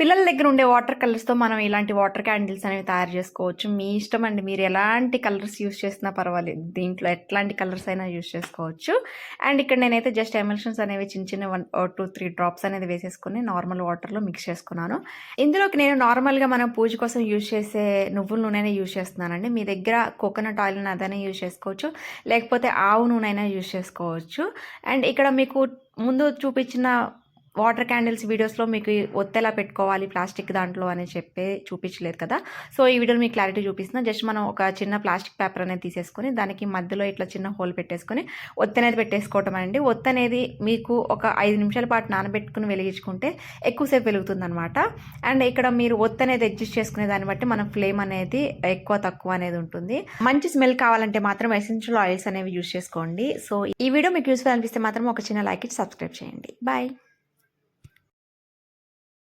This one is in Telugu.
పిల్లల దగ్గర ఉండే వాటర్ కలర్స్‌తో మనం ఇలాంటి వాటర్ క్యాండిల్స్ అనేవి తయారు చేసుకోవచ్చు. మీ ఇష్టం అండి. మీరు ఎలాంటి కలర్స్ యూజ్ చేసినా పర్వాలేదు. దీంట్లో ఎట్లాంటి కలర్స్ అయినా యూజ్ చేసుకోవచ్చు. అండ్ ఇక్కడ నేనైతే జస్ట్ ఎమల్షన్స్ అనేవి చిన్న చిన్న 2, 3 డ్రాప్స్ అనేది వేసేసుకొని నార్మల్ వాటర్‌లో మిక్స్ చేసుకున్నాను. ఇందులోకి నేను నార్మల్‌గా మనం పూజ కోసం యూజ్ చేసే నువ్వుల నూనెనే యూజ్ చేస్తున్నానండి. మీ దగ్గర కోకోనట్ ఆయిల్ అదైనా యూజ్ చేసుకోవచ్చు. లేకపోతే ఆవు నూనె అయినా యూజ్ చేసుకోవచ్చు. అండ్ ఇక్కడ మీకు ముందు చూపించిన వాటర్ క్యాండిల్స్ వీడియోస్‌లో మీకు ఒత్తెలా పెట్టుకోవాలి ప్లాస్టిక్ దాంట్లో అని చెప్పి చూపించలేదు కదా! సో, ఈ వీడియోలో మీకు క్లారిటీ చూపిస్తున్నా. జస్ట్ మనం ఒక చిన్న ప్లాస్టిక్ పేపర్ అనేది తీసేసుకొని, దానికి మధ్యలో ఇట్లా చిన్న హోల్ పెట్టేసుకొని, ఒత్తనేది పెట్టేసుకోవటం అండి. ఒత్తనేది మీకు ఒక 5 నిమిషాల పాటు నానబెట్టుకొని వెలిగించుకుంటే ఎక్కువసేపు వెలుగుతుందనమాట. అండ్ ఇక్కడ మీరు ఒత్తనేది అడ్జస్ట్ చేసుకునే దాన్ని బట్టి మనం ఫ్లేమ్ అనేది ఎక్కువ, తక్కువ అనేది ఉంటుంది. మంచి స్మెల్ కావాలంటే మాత్రం ఎసెన్షియల్ ఆయిల్స్ అనేవి యూజ్ చేసుకోండి. సో, ఈ వీడియో మీకు యూజ్‌ఫుల్ అనిపిస్తే మాత్రం ఒక చిన్న లైక్ ఇచ్చి సబ్స్క్రైబ్ చేయండి. బాయ్.